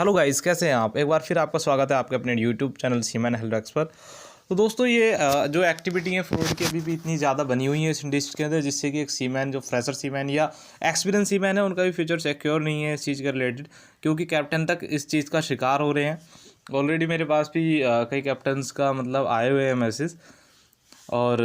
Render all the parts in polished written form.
Hello guys, कैसे हैं आप। एक बार फिर आपका स्वागत है आपके अपने यूट्यूब चैनल सीमैन हेल्थ पर। तो दोस्तों ये जो एक्टिविटी है फ्रॉड की अभी भी इतनी ज़्यादा बनी हुई है इस इंडस्ट्री के अंदर, जिससे कि एक सीमैन जो फ्रेशर सीमैन या एक्सपीरियंस सीमैन है उनका भी फ्यूचर सिक्योर नहीं है इस चीज़ के रिलेटेड, क्योंकि कैप्टन तक इस चीज़ का शिकार हो रहे हैं। ऑलरेडी मेरे पास भी कई कैप्टन्स का मतलब आए हुए हैं मैसेज। और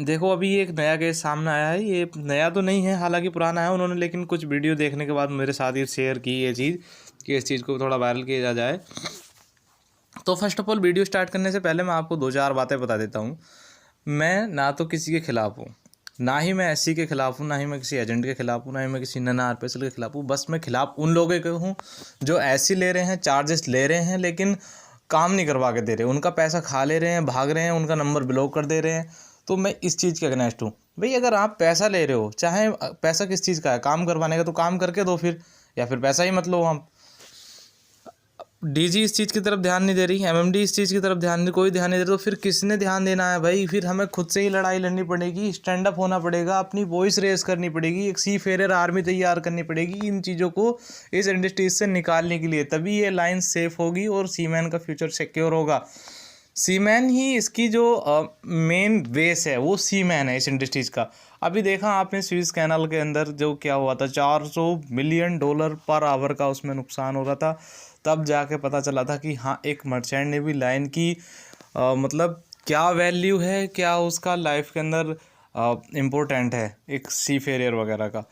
देखो अभी एक नया केस सामने आया है, ये नया तो नहीं है, हालांकि पुराना है उन्होंने, लेकिन कुछ वीडियो देखने के बाद मेरे साथ ही शेयर की ये चीज़ कि इस चीज़ को थोड़ा वायरल किया जाए। तो first of all video start करने से पहले मैं आपको 2-4 बातें बता देता हूँ। मैं ना तो किसी के ख़िलाफ़ हूँ, ना ही मैं एससी के ख़िलाफ़ हूँ, ना ही मैं किसी एजेंट के ख़िलाफ़ हूँ, ना ही मैं किसी नन्ना आरपीएल के ख़िलाफ़ हूँ। बस मैं ख़िलाफ़ उन लोगों के हूँ जो ऐसे ले रहे हैं, चार्जेस ले रहे हैं, लेकिन काम नहीं करवा के दे रहे, उनका पैसा खा ले रहे हैं, भाग रहे हैं, उनका नंबर ब्लॉक कर दे रहे हैं। तो मैं इस चीज़ के अगेंस्ट हूँ। भाई अगर आप पैसा ले रहे हो, चाहे पैसा किस चीज़ का है, काम करवाने का, तो काम करके दो फिर, या फिर पैसा ही मत लो। हम डीजी इस चीज़ की तरफ ध्यान नहीं दे रही, एमएमडी इस चीज़ की तरफ ध्यान नहीं, कोई ध्यान नहीं दे रहा, तो फिर किसने ध्यान देना है भाई। फिर हमें खुद से ही लड़ाई लड़नी पड़ेगी, स्टैंड अप होना पड़ेगा, अपनी वॉइस रेस करनी पड़ेगी, एक सी फेरर आर्मी तैयार करनी पड़ेगी इन चीज़ों को इस इंडस्ट्री से निकालने के लिए। तभी ये लाइन सेफ होगी और सीमैन का फ्यूचर सिक्योर होगा। सीमैन ही इसकी जो मेन बेस है, वो सीमैन है इस इंडस्ट्रीज का। अभी देखा आपने स्विस कैनाल के अंदर जो क्या हुआ था, $400 मिलियन पर आवर का उसमें नुकसान हो रहा था। तब जाके पता चला था कि हाँ, एक मर्चेंट नेवी लाइन की मतलब क्या वैल्यू है, क्या उसका लाइफ के अंदर इम्पोर्टेंट है एक सी फेरियर वगैरह का।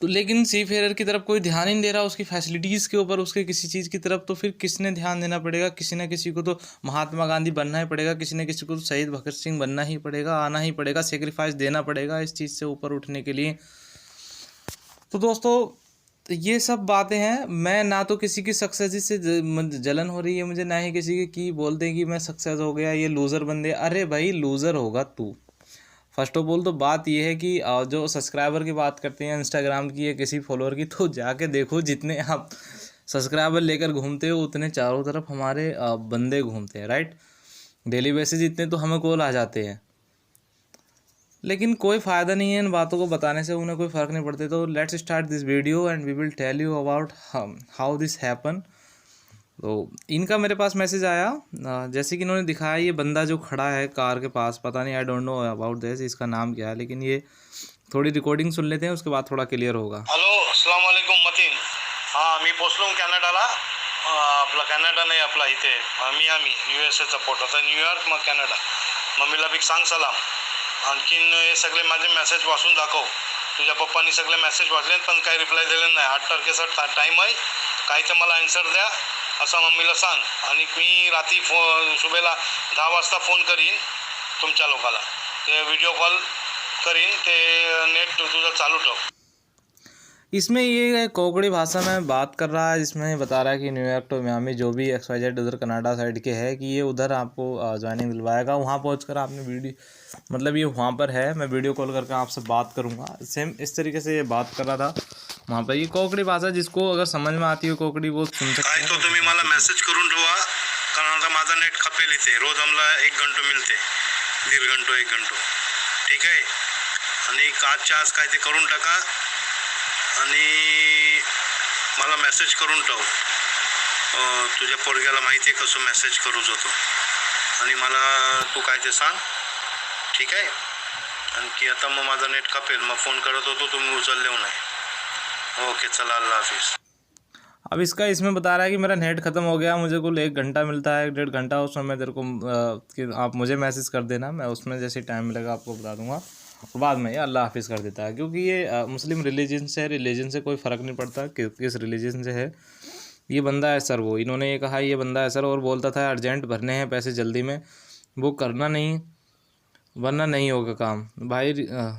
तो लेकिन सी फेरर की तरफ कोई ध्यान ही नहीं दे रहा, उसकी फैसिलिटीज़ के ऊपर, उसके किसी चीज़ की तरफ। तो फिर किसने ध्यान देना पड़ेगा, किसी न किसी को तो महात्मा गांधी बनना ही पड़ेगा, किसी न किसी को तो शहीद भगत सिंह बनना ही पड़ेगा, आना ही पड़ेगा, सेक्रीफाइस देना पड़ेगा इस चीज़ से ऊपर उठने के लिए। तो दोस्तों ये सब बातें हैं। मैं ना तो किसी की सक्सेस से जलन हो रही है मुझे, ना ही किसी की बोलते हैं कि मैं सक्सेस हो गया, ये लूज़र बंदे। अरे भाई लूज़र होगा तू। फर्स्ट ऑफ ऑल तो बात यह है कि जो सब्सक्राइबर की बात करते हैं इंस्टाग्राम की या किसी फॉलोअर की, तो जाके देखो जितने आप सब्सक्राइबर लेकर घूमते हो उतने चारों तरफ हमारे बंदे घूमते हैं, राइट। डेली बेसिस इतने तो हमें कॉल आ जाते हैं, लेकिन कोई फ़ायदा नहीं है इन बातों को बताने से, उन्हें कोई फ़र्क नहीं पड़ते। तो let's start this video and we will tell you about how this happen. तो इनका मेरे पास मैसेज आया, जैसे कि इन्होंने दिखाया, ये बंदा जो खड़ा है कार के पास, पता नहीं, I don't know about this, इसका नाम क्या है, लेकिन ये थोड़ी रिकॉर्डिंग सुन लेते हैं, उसके बाद थोड़ा क्लियर होगा। हॅलो, अस्सलाम वालेकुम मतीन. हां, मी पोचलो कॅनडाला. आपला कॅनडा नाही, आपला इथे मियामी USA पोर्ट. आता न्यूयॉर्क, मग कॅनडा. मम्मीला बी सांग सलाम. आणखीन हे सगळे माझे मेसेज वाचून दाखव. तुझ्या पप्पांनी सगळे मेसेज वाचले पण काही रिप्लाय दिले नाही. 8 तारखेचा टाईम आहे, काही तर मला आन्सर द्या असं मम्मीला सांग. आणि मी रात्री सुबेला 10 वाजता फोन करीन तुमच्या लोकाला. ते व्हिडिओ कॉल करीन, ते नेट तुझं चालू ठेव. इसमें ये कोंकणी भाषा में बात कर रहा है, जिसमें बता रहा है कि न्यूयॉर्क टू मियामी जो भी XYZ उधर कनाडा साइड के है, कि ये उधर आपको ज्वाइनिंग दिलवाएगा। वहाँ पहुँचकर आपने वीडियो मतलब ये वहाँ पर है, मैं वीडियो कॉल करके आपसे बात करूँगा। सेम इस तरीके से ये बात कर रहा था वहाँ पर। ये कोंकणी भाषा जिसको अगर समझ में आती हो कोंकणी, वो सुन सकते हैं। तो तुम्ही मला मेसेज करून ठेवा, कारण आता माझा नेट खपेल इथे. रोज आम्हाला 1 घंटो मिळते, 1.5 घंटो 1 घंटो, ठीक आहे. आणि आजच्या आज काय ते करून टाका आणि मला मेसेज करून ठेव. तुझ्या पोरग्याला माहिती आहे कसं मेसेज करूच होतो, आणि मला तू काय ते सांग, ठीक आहे. आणखी आता मग माझा नेट खपेल, मग फोन करत होतो, तुम्ही उचलले नाही. ओके, चला, अल्लाह हाफिज़. अब इसका इसमें बता रहा है कि मेरा नेट ख़त्म हो गया, मुझे कुल 1 घंटा मिलता है, 1.5 घंटा, उसमें मैं तेरे को कि आप मुझे मैसेज कर देना, मैं उसमें जैसे टाइम मिलेगा आपको बता दूंगा। और बाद में ये अल्लाह हाफिज़ कर देता है, क्योंकि ये मुस्लिम रिलीजन से कोई फ़र्क नहीं पड़ता कि किस रिलीजन से है। ये बंदा है सर, वो इन्होंने ये कहा ये बंदा है सर, और बोलता था अर्जेंट भरने हैं पैसे जल्दी में, वो करना नहीं वरना नहीं होगा काम भाई।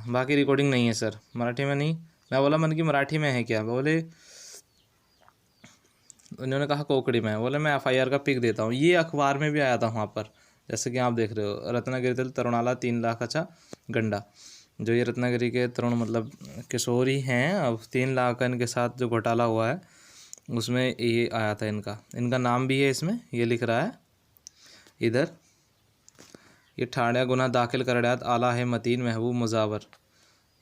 बाकी रिकॉर्डिंग नहीं है सर, मराठी में नहीं। मैं बोला मन की मराठी में है क्या, बोले उन्होंने कहा कोकड़ी में। बोले मैं FIR का पिक देता हूँ, ये अखबार में भी आया था वहाँ पर, जैसे कि आप देख रहे हो। रत्नागिरी तरुणाला 3 लाख अच्छा गंडा, जो ये रत्नागिरी के तरुण मतलब किशोर ही हैं, अब 3 लाख का इनके साथ जो घोटाला हुआ है उसमें ये आया था। इनका नाम भी है इसमें, ये लिख रहा है इधर, ये ठाण्या गुन्हा दाखिल करण्यात आला है मतीन महबूब मुजावर,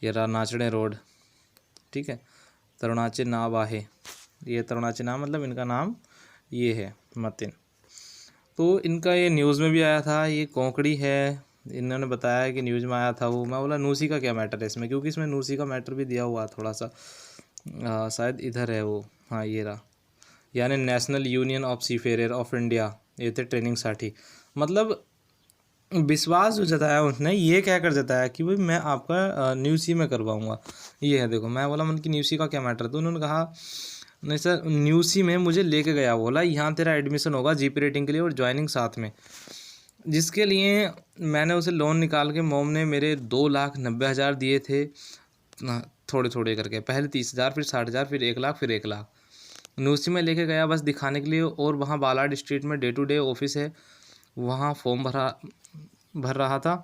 ये नाचणे रोड, ठीक है, तरुणाचे नाव आहे, ये तरुणाची नाम मतलब इनका नाम ये है मतिन। तो इनका ये न्यूज़ में भी आया था, ये कोंकड़ी है, इन्होंने बताया कि न्यूज़ में आया था वो। मैं बोला नूसी का क्या मैटर है इसमें, क्योंकि इसमें नूसी का मैटर भी दिया हुआ है थोड़ा सा। शायद इधर है वो, हाँ ये रहा, यानी national union of seafarers of India, ये थे ट्रेनिंगसाठी। मतलब विश्वास जो जताया उसने, ये क्या कर जताया कि भाई मैं आपका न्यूसी में करवाऊँगा। ये है देखो, मैं बोला मन की न्यूसी का क्या मैटर, तो उन्होंने कहा नहीं सर, न्यूसी में मुझे लेके गया, बोला यहाँ तेरा एडमिशन होगा जीपी रेटिंग के लिए और ज्वाइनिंग साथ में, जिसके लिए मैंने उसे लोन निकाल के, मोम ने मेरे 2,90,000 दिए थे थोड़े थोड़े करके, पहले 30,000, फिर 60,000, फिर 1,00,000, फिर 1,00,000 न्यूसी में लेके गया बस दिखाने के लिए। और वहाँ बालाड स्ट्रीट में डे टू डे ऑफिस है, वहाँ फॉर्म भर रहा था।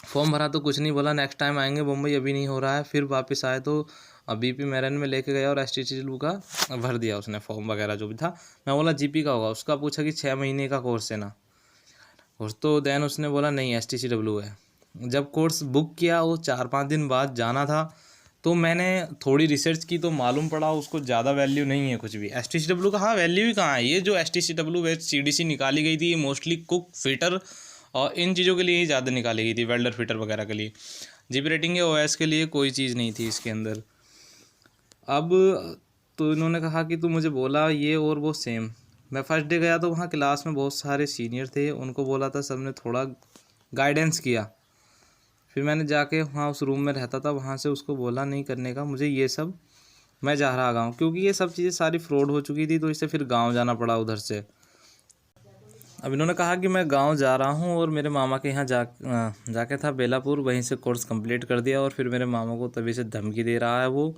फॉर्म भरा तो कुछ नहीं, बोला नेक्स्ट टाइम आएंगे मुंबई, अभी नहीं हो रहा है। फिर वापस आए तो बीपी मैरन में लेके गया और STCW का भर दिया उसने, फॉर्म वगैरह जो भी था। मैं बोला जीपी का होगा, उसका पूछा कि 6 महीने का कोर्स है ना कोर्स, तो देन उसने बोला नहीं STCW है। जब कोर्स बुक किया, वो 4-5 दिन बाद जाना था, तो मैंने थोड़ी रिसर्च की तो मालूम पड़ा उसको ज़्यादा वैल्यू नहीं है कुछ भी। STCW का हाँ वैल्यू ही कहाँ है, ये जो STCW CDC निकाली गई थी, ये मोस्टली कुक, फिटर और इन चीज़ों के लिए ही ज़्यादा निकाली गई थी, वेल्डर फिटर वगैरह के लिए। जीपी रेटिंग या OS के लिए कोई चीज़ नहीं थी इसके अंदर। अब तो इन्होंने कहा कि तू मुझे बोला ये और वो सेम। मैं फर्स्ट डे गया तो वहाँ क्लास में बहुत सारे सीनियर थे, उनको बोला था, सब ने थोड़ा गाइडेंस किया। फिर मैंने जाके वहाँ उस रूम में रहता था, वहाँ से उसको बोला नहीं करने का मुझे ये सब, मैं जा रहा गाँव, क्योंकि ये सब चीज़ें सारी फ्रॉड हो चुकी थी, तो इससे फिर गाँव जाना पड़ा उधर से। अब इन्होंने कहा कि मैं गांव जा रहा हूं और मेरे मामा के यहाँ जाके था बेलापुर, वहीं से कोर्स कंप्लीट कर दिया। और फिर मेरे मामा को तभी से धमकी दे रहा है, वो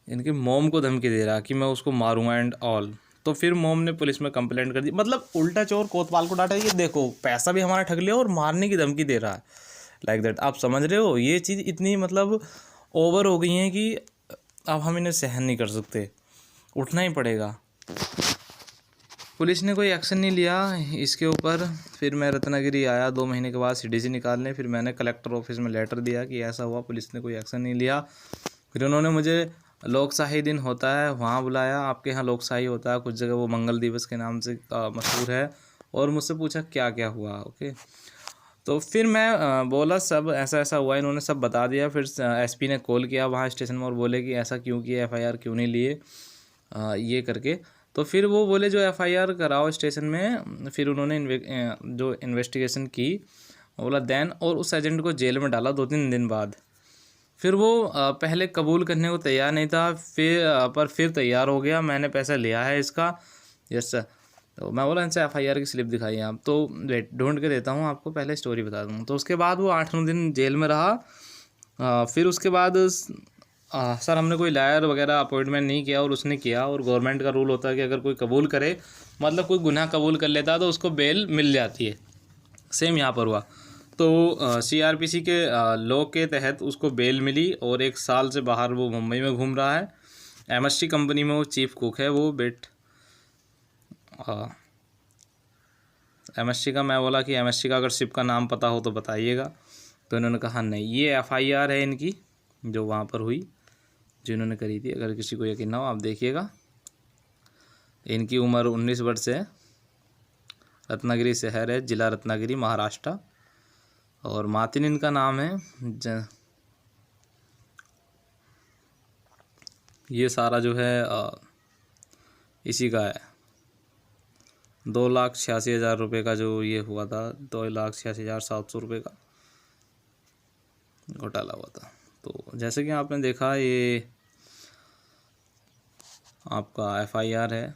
इनकी मोम को धमकी दे रहा है कि मैं उसको मारूंगा एंड ऑल। तो फिर मोम ने पुलिस में कंप्लेंट कर दी। मतलब उल्टा चोर कोतवाल को डांटा, ये देखो पैसा भी हमारा ठग लिया और मारने की धमकी दे रहा है, लाइक दैट। आप समझ रहे हो, ये चीज़ इतनी मतलब ओवर हो गई है कि अब हम इन्हें सहन नहीं कर सकते, उठना ही पड़ेगा। पुलिस ने कोई एक्शन नहीं लिया इसके ऊपर। फिर मैं रत्नागिरी आया 2 महीने के बाद CDC निकालने। फिर मैंने कलेक्टर ऑफिस में लेटर दिया कि ऐसा हुआ, पुलिस ने कोई एक्शन नहीं लिया। फिर उन्होंने मुझे लोकशाही दिन होता है वहाँ बुलाया, आपके यहाँ लोकशाही होता है कुछ जगह, वो मंगल दिवस के नाम से मशहूर है, और मुझसे पूछा क्या क्या हुआ। ओके, तो फिर मैं बोला सब ऐसा ऐसा हुआ, इन्होंने सब बता दिया। फिर SP ने कॉल किया वहाँ स्टेशन में और बोले कि ऐसा क्यों किया, FIR क्यों नहीं लिए, ये करके। तो फिर वो बोले जो FIR कराओ स्टेशन में। फिर उन्होंने जो इन्वेस्टिगेशन की, बोला देन, और उस एजेंट को जेल में डाला 2-3 दिन बाद। फिर वो पहले कबूल करने को तैयार नहीं था, फिर तैयार हो गया, मैंने पैसा लिया है इसका, यस सर। तो मैं बोला इनसे FIR की स्लिप दिखाइए आप, तो वेट ढूंढ के देता हूँ आपको, पहले स्टोरी बता दूँ। तो उसके बाद वो 8-9 दिन जेल में रहा। फिर उसके बाद सर हमने कोई लायर वगैरह अपॉइंटमेंट नहीं किया, और उसने किया। और गवर्नमेंट का रूल होता है कि अगर कोई कबूल करे, मतलब कोई गुनाह कबूल कर लेता है, तो उसको बेल मिल जाती है। सेम यहाँ पर हुआ। तो CRPC के लॉ के तहत उसको बेल मिली, और 1 साल से बाहर वो मुंबई में घूम रहा है। MST कंपनी में वो चीफ कुक है वो MST का। मैं बोला कि MST का अगर शिप का नाम पता हो तो बताइएगा। तो इन्होंने कहा नहीं, ये FIR है इनकी जो वहाँ पर हुई, जो इन्होंने करी थी। अगर किसी को यकीन ना हो आप देखिएगा। इनकी उम्र 19 वर्ष है, रत्नागिरी शहर है, जिला रत्नागिरी, महाराष्ट्र। और मातिन इनका नाम है। ये सारा जो है इसी का है। 2,86,000 रुपये का जो ये हुआ था, 2,86,700 रुपये का घोटाला हुआ था। तो जैसे कि आपने देखा, ये आपका FIR है।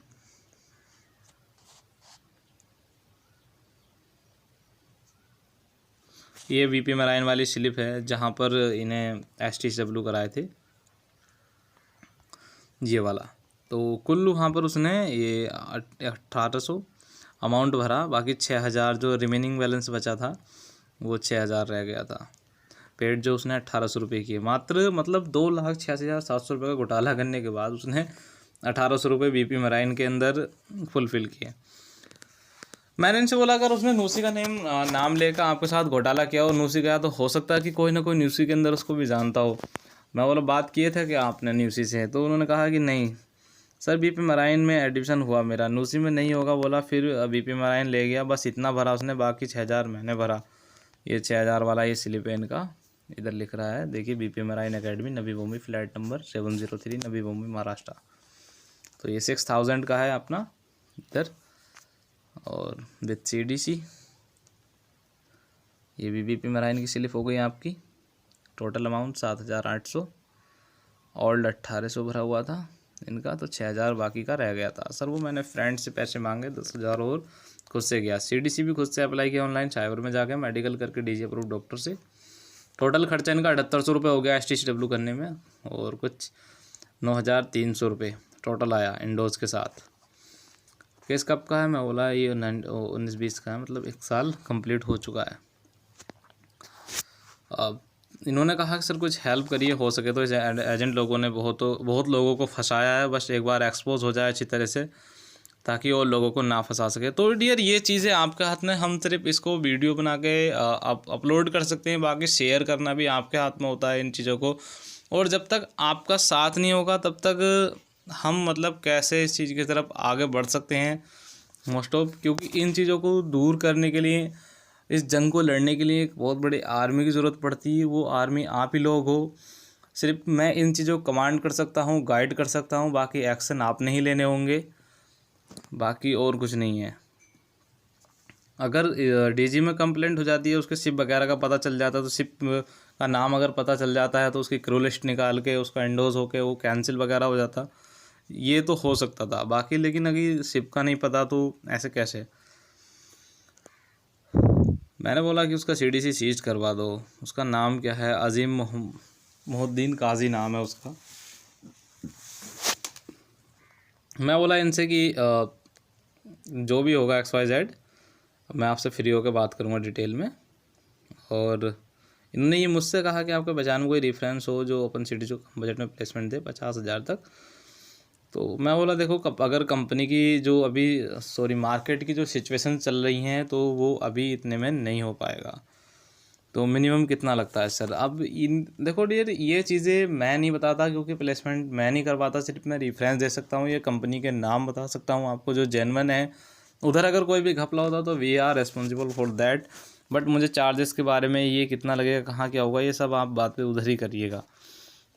ये VP मराइन वाली स्लिप है जहाँ पर इन्हें STCW कराए थे, ये वाला। तो कुल वहाँ पर उसने ये 1,800 अमाउंट भरा, बाकी 6,000 जो रिमेनिंग बैलेंस बचा था वो 6,000 रह गया था। पेड जो उसने 1,800 रुपये किए मात्र, मतलब 2,86,700 रुपये का घोटाला करने के बाद उसने 1,800 रुपये VP मराइन के अंदर फुलफ़िल किए। मैंने इनसे बोला अगर उसने नूसी का नाम लेकर आपके साथ घोटाला किया और नूसी गया, तो हो सकता है कि कोई ना कोई न्यूसी के अंदर उसको भी जानता हो। मैं बोला बात किए थे कि आपने न्यूसी से, तो उन्होंने कहा कि नहीं, सर बीपी मराइन में एडमिशन हुआ मेरा, नूसी में नहीं होगा बोला, फिर बीपी मराइन ले गया, बस इतना भरा उसने, बाकी 6,000 मैंने भरा। ये 6,000 वाला ये स्लिप है इनका, इधर लिख रहा है देखिए, BP marine academy Navi Mumbai, flat number 703 Navi Mumbai Maharashtra. तो ये 6,000 का है अपना इधर, और विथ CDC। ये भी बीपी मराइन की स्लिप हो गई आपकी। टोटल अमाउंट 7,800, ओल्ड 1,800 भरा हुआ था इनका, तो 6,000 बाकी का रह गया था। सर वो मैंने फ्रेंड से पैसे मांगे 10,000 और खुद से गया। CDC भी खुद से अप्लाई किया ऑनलाइन, साइबर में जाके मेडिकल करके DG अप्रूव डॉक्टर से। टोटल खर्चा इनका 7,800 रुपये हो गया STCW करने में, और कुछ 9,300 रुपये टोटल आया इंडोज के साथ। केस कब का है, मैं बोला ये 19-20 का है, मतलब 1 साल कंप्लीट हो चुका है। अब इन्होंने कहा कि सर कुछ हेल्प करिए, हो सके तो। इस एजेंट लोगों ने बहुत लोगों को फंसाया है, बस एक बार एक्सपोज हो जाए अच्छी तरह से, ताकि और लोगों को ना फंसा सके। तो डियर ये चीज़ें आपके हाथ में, हम सिर्फ इसको वीडियो बना के अपलोड कर सकते हैं, बाकी शेयर करना भी आपके हाथ में होता है इन चीज़ों को। और जब तक आपका साथ नहीं होगा तब तक हम मतलब कैसे इस चीज़ की तरफ आगे बढ़ सकते हैं मोस्ट ऑफ, क्योंकि इन चीज़ों को दूर करने के लिए, इस जंग को लड़ने के लिए एक बहुत बड़ी आर्मी की ज़रूरत पड़ती है। वो आर्मी आप ही लोग हो। सिर्फ मैं इन चीज़ों को कमांड कर सकता हूँ, गाइड कर सकता हूँ, बाकी एक्शन आपने ही लेने होंगे, बाकी और कुछ नहीं है। अगर DG में कंप्लेंट हो जाती है, उसके शिप वगैरह का पता चल जाता है, तो शिप का नाम अगर पता चल जाता है तो उसकी क्रू लिस्ट निकाल के उसका एंडोज होके वो कैंसिल वगैरह हो जाता, ये तो हो सकता था। बाकी लेकिन अगर शिप का नहीं पता तो ऐसे कैसे। मैंने बोला कि उसका CDC सीज करवा दो। उसका नाम क्या है, अजीम मोहुद्दीन काजी नाम है उसका। मैं बोला इनसे कि जो भी होगा XYZ, मैं आपसे फ्री होकर बात करूँगा डिटेल में। और इन्होंने ये मुझसे कहा कि आपके पहचान में कोई रेफरेंस हो जो ओपन सिटी जो बजट में प्लेसमेंट दे 50,000 तक। तो मैं बोला देखो, अगर कंपनी की जो अभी मार्केट की जो सिचुएशन चल रही हैं, तो वो अभी इतने में नहीं हो पाएगा। तो मिनिमम कितना लगता है सर? अब इन देखो डियर, ये चीज़ें मैं नहीं बताता, क्योंकि प्लेसमेंट मैं नहीं कर पाता। सिर्फ मैं रेफरेंस दे सकता हूँ, ये कंपनी के नाम बता सकता हूँ आपको जो जेन्युइन है। उधर अगर कोई भी घपला होता तो we are responsible for that. But मुझे चार्जेस के बारे में, ये कितना लगेगा, कहाँ क्या होगा, ये सब आप बात पे उधर ही करिएगा।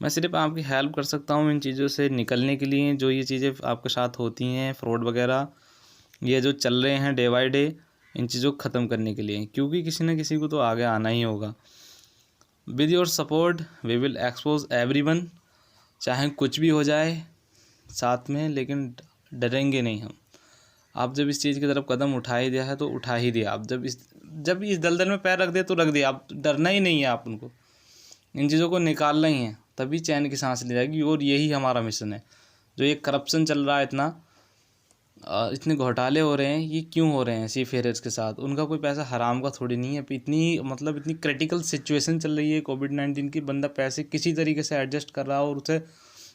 मैं सिर्फ आपकी हेल्प कर सकता हूँ इन चीज़ों से निकलने के लिए, जो ये चीज़ें आपके साथ होती हैं, फ्रॉड वगैरह ये जो चल रहे हैं डे बाय डे, इन चीज़ों को ख़त्म करने के लिए, क्योंकि किसी न किसी को तो आगे आना ही होगा। With your support we will expose everyone. चाहे कुछ भी हो जाए साथ में, लेकिन डरेंगे नहीं हम। आप जब इस चीज़ की तरफ कदम उठा ही दिया है तो उठा ही दिया। आप जब इस दलदल में पैर रख दिया तो रख दिया। आप डरना ही नहीं है, आप उनको इन चीज़ों को निकालना ही है, तभी चैन की सांस ली जाएगी। और यही हमारा मिशन है। जो ये करप्शन चल रहा है, इतने घोटाले हो रहे हैं, ये क्यों हो रहे हैं सी फेयर्स के साथ? उनका कोई पैसा हराम का थोड़ी नहीं है। इतनी क्रिटिकल सिचुएशन चल रही है कोविड-19 की, बंदा पैसे किसी तरीके से एडजस्ट कर रहा है और उसे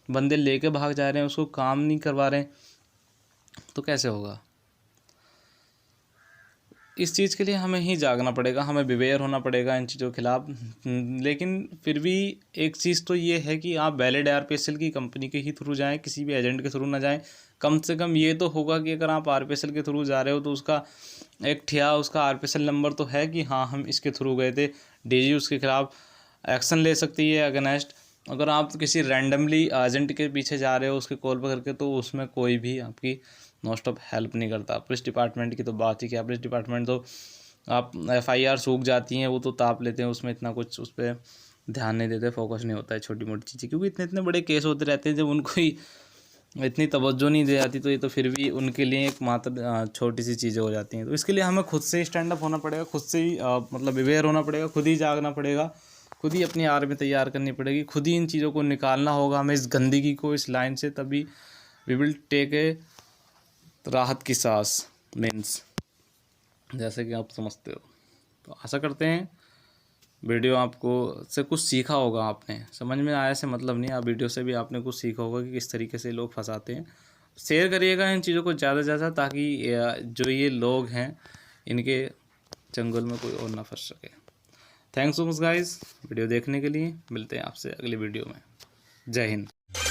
बंदे लेके भाग जा रहे हैं, उसको काम नहीं करवा रहे हैं, तो कैसे होगा? इस चीज़ के लिए हमें ही जागना पड़ेगा, हमें बिवेयर होना पड़ेगा इन चीज़ों के खिलाफ। लेकिन फिर भी एक चीज़ तो ये है कि आप वैलिड RPSL की कंपनी के ही थ्रू जाएं, किसी भी एजेंट के थ्रू ना जाएं। कम से कम ये तो होगा कि अगर आप RPSL के थ्रू जा रहे हो तो उसका एक उसका RPSL नंबर तो है कि हाँ हम इसके थ्रू गए थे। DG उसके खिलाफ एक्शन ले सकती है अगेंस्ट। अगर आप किसी रैंडमली एजेंट के पीछे जा रहे हो उसके कॉल पर करके, तो उसमें कोई भी आपकी मोस्ट ऑफ हेल्प नहीं करता। पुलिस डिपार्टमेंट की तो बात ही क्या, पुलिस डिपार्टमेंट तो आप FIR सूख जाती हैं, वो तो ताप लेते हैं, उसमें इतना कुछ उस पर ध्यान नहीं देते, फोकस नहीं होता है छोटी मोटी चीज़ें, क्योंकि इतने बड़े केस होते रहते हैं। जब उनको ही इतनी तवज्जो नहीं दी जाती, तो ये तो फिर भी उनके लिए एक मात्र छोटी सी चीज़ें हो जाती हैं। तो इसके लिए हमें खुद से ही स्टैंड अप होना पड़ेगा, खुद से ही मतलब अवेयर होना पड़ेगा, खुद ही जागना पड़ेगा, खुद ही अपनी आर्मी तैयार करनी पड़ेगी, खुद ही इन चीज़ों को निकालना होगा हमें, इस गंदगी को, इस लाइन से। तभी वी विल टेक ए राहत की सांस, मीन्स जैसे कि आप समझते हो। तो आशा करते हैं वीडियो आपको से कुछ सीखा होगा, आपने समझ में आया से मतलब नहीं, आप वीडियो से भी आपने कुछ सीखा होगा कि किस तरीके से लोग फंसाते हैं। शेयर करिएगा इन चीज़ों को ज़्यादा से ज़्यादा, ताकि जो ये लोग हैं इनके चंगुल में कोई और ना फंस सके। Thanks so much guys video देखने के लिए। मिलते हैं आपसे अगली वीडियो में। जय हिंद।